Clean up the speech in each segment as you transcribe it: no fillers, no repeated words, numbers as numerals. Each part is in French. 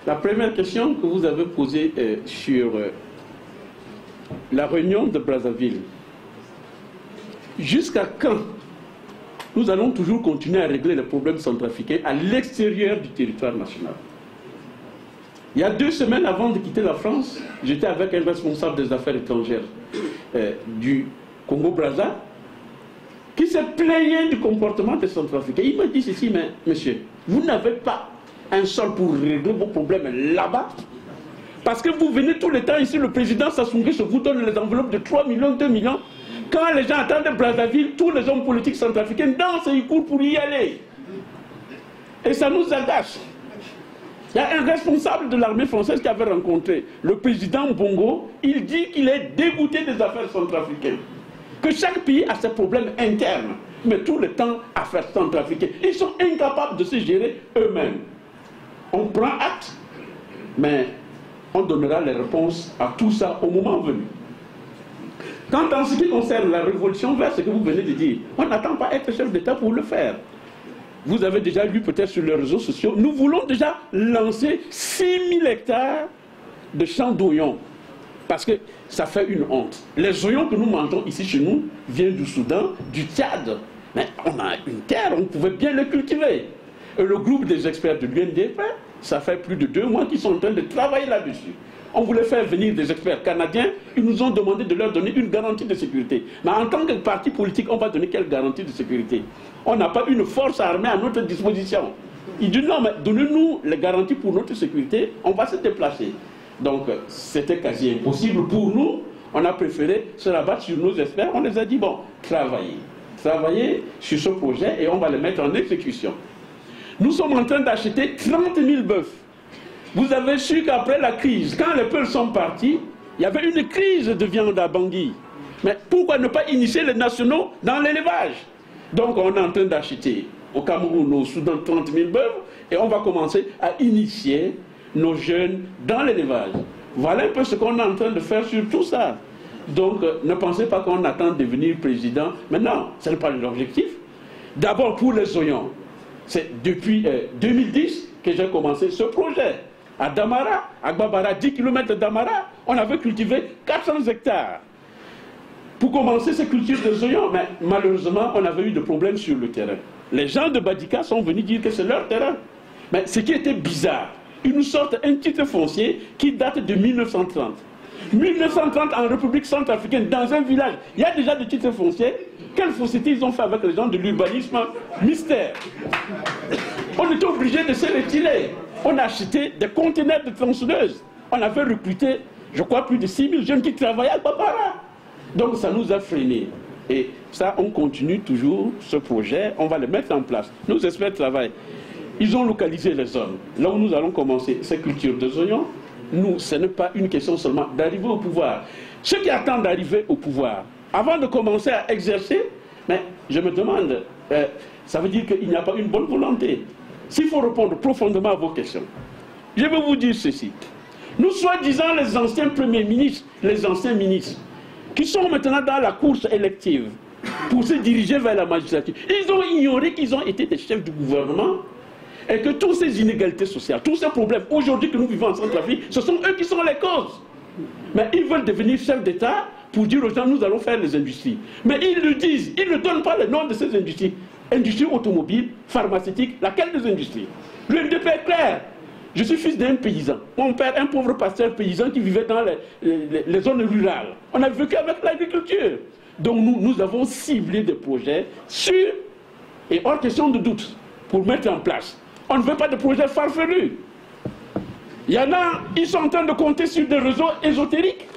La première question que vous avez posée sur la réunion de Brazzaville. Jusqu'à quand nous allons toujours continuer à régler les problèmes centrafricains à l'extérieur du territoire national? Il y a 2 semaines avant de quitter la France, j'étais avec un responsable des affaires étrangères du Congo-Brazza qui s'est plaigné du comportement des Centrafricains. Il m'a dit ceci, mais monsieur, vous n'avez pas un sol pour régler vos problèmes là-bas? Parce que vous venez tout le temps ici, le président Sassou Nguesso vous donne les enveloppes de 3 millions, 2 millions. Quand les gens attendent Brazzaville, tous les hommes politiques centrafricains dansent et ils courent pour y aller. Et ça nous agace. Il y a un responsable de l'armée française qui avait rencontré le président Bongo. Il dit qu'il est dégoûté des affaires centrafricaines. Que chaque pays a ses problèmes internes, mais tout le temps affaires centrafricaines. Ils sont incapables de se gérer eux-mêmes. On prend acte, mais on donnera les réponses à tout ça au moment venu. Quant en ce qui concerne la révolution verte, ce que vous venez de dire, on n'attend pas être chef d'État pour le faire. Vous avez déjà lu peut-être sur les réseaux sociaux, nous voulons déjà lancer 6000 hectares de champs d'oignons. Parce que ça fait une honte. Les oignons que nous mangeons ici chez nous viennent du Soudan, du Tchad. Mais on a une terre, on pouvait bien les cultiver. Et le groupe des experts de l'UNDP, ça fait plus de 2 mois qu'ils sont en train de travailler là-dessus. On voulait faire venir des experts canadiens, ils nous ont demandé de leur donner une garantie de sécurité. Mais en tant que parti politique, on va donner quelle garantie de sécurité? On n'a pas une force armée à notre disposition. Ils disent non, mais donnez-nous les garanties pour notre sécurité, on va se déplacer. Donc c'était quasi impossible pour nous. On a préféré se rabattre sur nos experts. On les a dit, bon, travaillez sur ce projet et on va le mettre en exécution. Nous sommes en train d'acheter 30 000 bœufs. Vous avez su qu'après la crise, quand les peuples sont partis, il y avait une crise de viande à Bangui. Mais pourquoi ne pas initier les nationaux dans l'élevage? Donc on est en train d'acheter au Cameroun, au Soudan, 30 000 bœufs et on va commencer à initier nos jeunes dans l'élevage. Voilà un peu ce qu'on est en train de faire sur tout ça. Donc ne pensez pas qu'on attend de devenir président. Maintenant, ce n'est pas l'objectif. D'abord pour les oignons. C'est depuis 2010 que j'ai commencé ce projet. À Damara, à Gbabara, 10 km de Damara, on avait cultivé 400 hectares. Pour commencer ces cultures de oignons, mais malheureusement, on avait eu des problèmes sur le terrain. Les gens de Badika sont venus dire que c'est leur terrain. Mais ce qui était bizarre, ils nous sortent un titre foncier qui date de 1930. 1930 en République centrafricaine, dans un village, il y a déjà des titres fonciers. Quelle société ils ont fait avec les gens de l'urbanisme? Mystère. On était obligé de se retirer. On a acheté des conteneurs de tronçonneuses. On avait recruté, je crois, plus de 6 000 jeunes qui travaillaient à Babara. Donc ça nous a freinés. Et ça, on continue toujours ce projet, on va le mettre en place. Nos experts travaillent. Ils ont localisé les zones. Là où nous allons commencer ces cultures de oignons, nous, ce n'est pas une question seulement d'arriver au pouvoir. Ceux qui attendent d'arriver au pouvoir, avant de commencer à exercer, mais je me demande, ça veut dire qu'il n'y a pas une bonne volonté. S'il faut répondre profondément à vos questions, je vais vous dire ceci. Nous, soi-disant les anciens premiers ministres, les anciens ministres, qui sont maintenant dans la course élective pour se diriger vers la magistrature, ils ont ignoré qu'ils ont été des chefs du gouvernement et que toutes ces inégalités sociales, tous ces problèmes aujourd'hui que nous vivons en Centrafrique, ce sont eux qui sont les causes. Mais ils veulent devenir chefs d'État pour dire aux gens, nous allons faire les industries. Mais ils le disent, ils ne donnent pas le nom de ces industries. Industrie automobile, pharmaceutique, laquelle des industries? Le NDP est clair. Je suis fils d'un paysan. Mon père, un pauvre pasteur paysan qui vivait dans les zones rurales. On a vécu avec l'agriculture. Donc nous avons ciblé des projets sûrs et hors question de doute pour mettre en place. On ne veut pas de projets farfelus. Il y en a, ils sont en train de compter sur des réseaux ésotériques.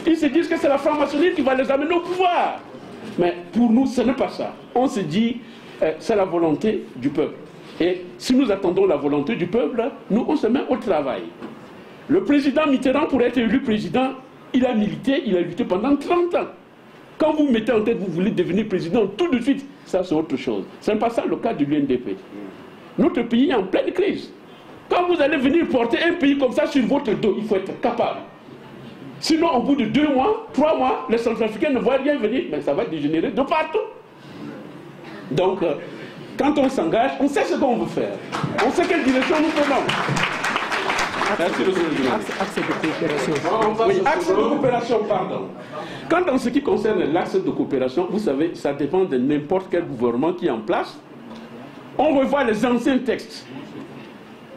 Ils se disent que c'est la franc-maçonnerie qui va les amener au pouvoir. Mais pour nous, ce n'est pas ça. On se dit, c'est la volonté du peuple. Et si nous attendons la volonté du peuple, nous, on se met au travail. Le président Mitterrand, pour être élu président, il a milité, il a lutté pendant 30 ans. Quand vous mettez en tête, vous voulez devenir président, tout de suite, ça c'est autre chose. Ce n'est pas ça le cas de l'UNDP. Notre pays est en pleine crise. Quand vous allez venir porter un pays comme ça sur votre dos, il faut être capable. Sinon, au bout de 2 mois, 3 mois, les Centrafricains ne voient rien venir, mais ça va dégénérer de partout. Donc, quand on s'engage, on sait ce qu'on veut faire. On sait quelle direction nous prenons. Axe de coopération. Oui, axe de coopération, pardon. Quand en ce qui concerne l'axe de coopération, vous savez, ça dépend de n'importe quel gouvernement qui est en place. On revoit les anciens textes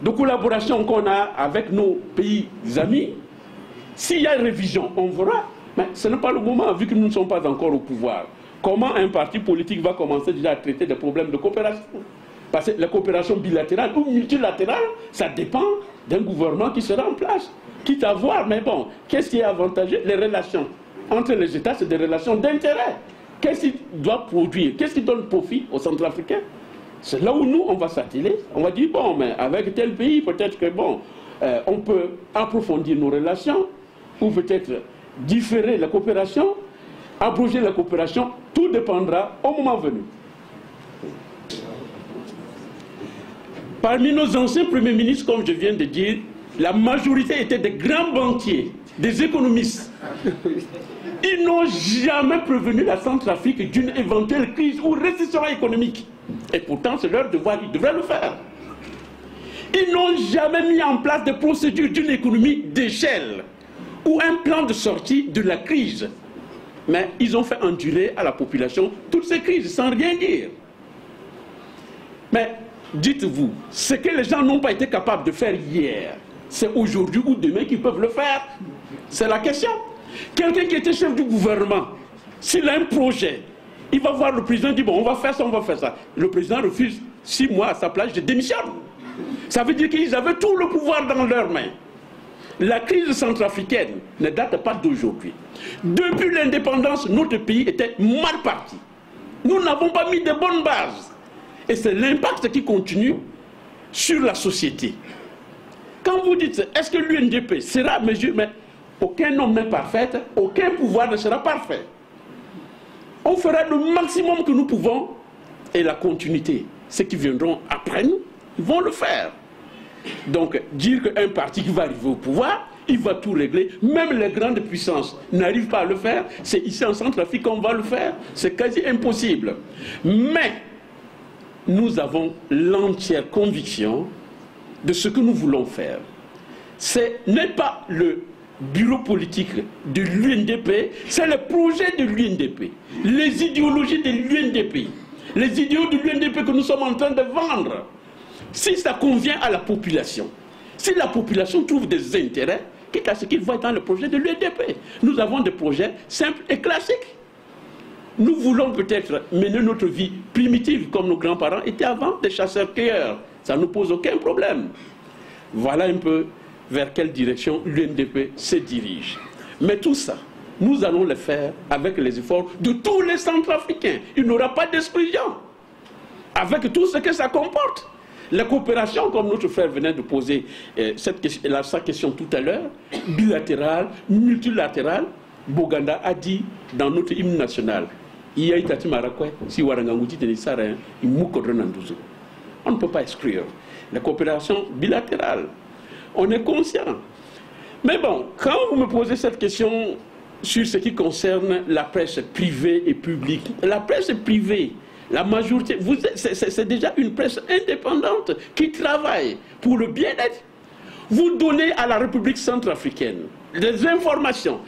de collaboration qu'on a avec nos pays amis. S'il y a une révision, on verra. Mais ce n'est pas le moment, vu que nous ne sommes pas encore au pouvoir. Comment un parti politique va commencer déjà à traiter des problèmes de coopération? Parce que la coopération bilatérale ou multilatérale, ça dépend d'un gouvernement qui sera en place. Quitte à voir, mais bon, qu'est-ce qui est avantageux? Les relations entre les États, c'est des relations d'intérêt. Qu'est-ce qui doit produire? Qu'est-ce qui donne profit aux Centrafricains? C'est là où nous, on va s'atteler. On va dire, bon, mais avec tel pays, peut-être que, bon, on peut approfondir nos relations, ou peut-être différer la coopération, abroger la coopération, tout dépendra au moment venu. Parmi nos anciens premiers ministres, comme je viens de dire, la majorité étaient des grands banquiers, des économistes. Ils n'ont jamais prévenu la Centrafrique d'une éventuelle crise ou récession économique. Et pourtant, c'est leur devoir, ils devraient le faire. Ils n'ont jamais mis en place des procédures d'une économie d'échelle ou un plan de sortie de la crise. Mais ils ont fait endurer à la population toutes ces crises sans rien dire. Mais dites-vous, ce que les gens n'ont pas été capables de faire hier, c'est aujourd'hui ou demain qu'ils peuvent le faire. C'est la question. Quelqu'un qui était chef du gouvernement, s'il a un projet, il va voir le président et dit, bon, on va faire ça, on va faire ça. Le président refuse 6 mois à sa place, je démissionne. Ça veut dire qu'ils avaient tout le pouvoir dans leurs mains. La crise centrafricaine ne date pas d'aujourd'hui. Depuis l'indépendance, notre pays était mal parti. Nous n'avons pas mis de bonnes bases. Et c'est l'impact qui continue sur la société. Quand vous dites, est-ce que l'UNDP sera mesuré, mais aucun homme n'est parfait, aucun pouvoir ne sera parfait. On fera le maximum que nous pouvons, et la continuité, ceux qui viendront après nous, ils vont le faire. Donc, dire qu'un parti qui va arriver au pouvoir, il va tout régler, même les grandes puissances n'arrivent pas à le faire, c'est ici en Centrafrique qu'on va le faire, c'est quasi impossible. Mais, nous avons l'entière conviction de ce que nous voulons faire. Ce n'est pas le bureau politique de l'UNDP, c'est le projet de l'UNDP, les idéologies de l'UNDP, les idéaux de l'UNDP que nous sommes en train de vendre. Si ça convient à la population, si la population trouve des intérêts, quitte à ce qu'ils voient dans le projet de l'UNDP. Nous avons des projets simples et classiques. Nous voulons peut-être mener notre vie primitive comme nos grands-parents étaient avant, des chasseurs-cueilleurs. Ça ne nous pose aucun problème. Voilà un peu vers quelle direction l'UNDP se dirige. Mais tout ça, nous allons le faire avec les efforts de tous les Centrafricains. Il n'y aura pas d'exclusion. Avec tout ce que ça comporte. La coopération, comme notre frère venait de poser sa question tout à l'heure, bilatérale, multilatérale, Boganda a dit dans notre hymne national, on ne peut pas exclure la coopération bilatérale. On est conscient. Mais bon, quand vous me posez cette question sur ce qui concerne la presse privée et publique, la presse privée, la majorité, c'est déjà une presse indépendante qui travaille pour le bien-être. Vous donnez à la République centrafricaine les informations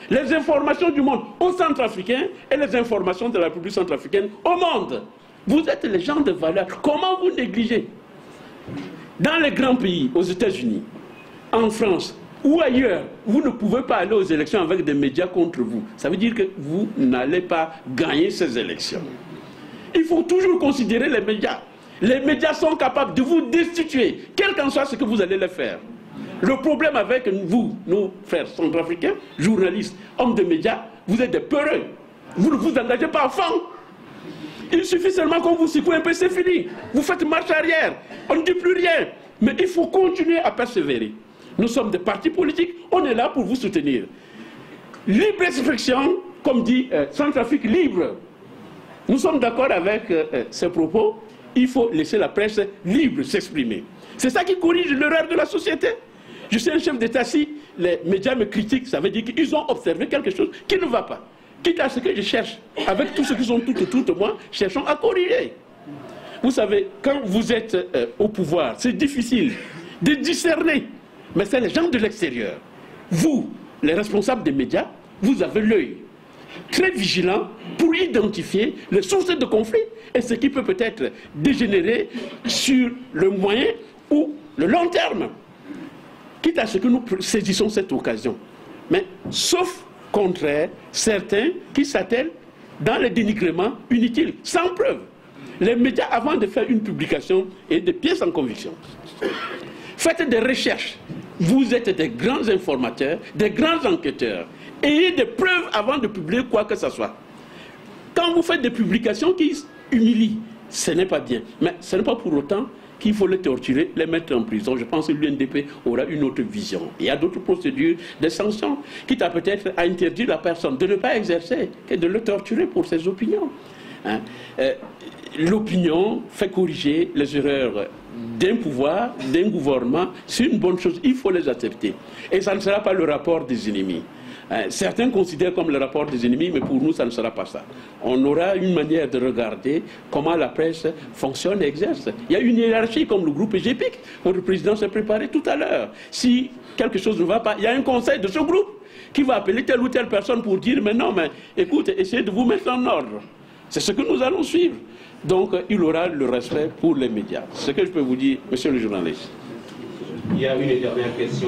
du monde aux Centrafricains et les informations de la République centrafricaine au monde. Vous êtes les gens de valeur. Comment vous négligez? Dans les grands pays, aux États-Unis, en France ou ailleurs, vous ne pouvez pas aller aux élections avec des médias contre vous. Ça veut dire que vous n'allez pas gagner ces élections. Il faut toujours considérer les médias. Les médias sont capables de vous destituer, quel qu'en soit ce que vous allez les faire. Le problème avec vous, nos frères centrafricains, journalistes, hommes de médias, vous êtes des peureux. Vous ne vous engagez pas à fond. Il suffit seulement qu'on vous secoue un peu, c'est fini. Vous faites marche arrière. On ne dit plus rien. Mais il faut continuer à persévérer. Nous sommes des partis politiques, on est là pour vous soutenir. Libre expression, comme dit Centrafrique libre. Nous sommes d'accord avec ces propos. Il faut laisser la presse libre s'exprimer. C'est ça qui corrige l'erreur de la société. Je suis un chef d'État, si les médias me critiquent, ça veut dire qu'ils ont observé quelque chose qui ne va pas. Quitte à ce que je cherche, avec tous ceux qui sont tout autour de moi, cherchons à corriger. Vous savez, quand vous êtes au pouvoir, c'est difficile de discerner mais c'est les gens de l'extérieur. Vous, les responsables des médias, vous avez l'œil très vigilant pour identifier les sources de conflit et ce qui peut-être dégénérer sur le moyen ou le long terme. Quitte à ce que nous saisissons cette occasion. Mais sauf contraire, certains qui s'attellent dans les dénigrements inutiles, sans preuve. Les médias, avant de faire une publication, et des pièces en conviction. Faites des recherches. Vous êtes des grands informateurs, des grands enquêteurs. Ayez des preuves avant de publier quoi que ce soit. Quand vous faites des publications qui humilient, ce n'est pas bien. Mais ce n'est pas pour autant qu'il faut les torturer, les mettre en prison. Je pense que l'UNDP aura une autre vision. Il y a d'autres procédures, des sanctions, quitte à peut-être à interdire la personne de ne pas exercer et de le torturer pour ses opinions. Hein? L'opinion fait corriger les erreurs d'un pouvoir, d'un gouvernement. C'est une bonne chose, il faut les accepter. Et ça ne sera pas le rapport des ennemis. Certains considèrent comme le rapport des ennemis, mais pour nous, ça ne sera pas ça. On aura une manière de regarder comment la presse fonctionne et exerce. Il y a une hiérarchie comme le groupe EGPIC. Votre président s'est préparé tout à l'heure. Si quelque chose ne va pas, il y a un conseil de ce groupe qui va appeler telle ou telle personne pour dire « Mais non, mais écoute, essayez de vous mettre en ordre. » C'est ce que nous allons suivre. Donc, il aura le respect pour les médias. C'est ce que je peux vous dire, monsieur le journaliste. Il y a une dernière question.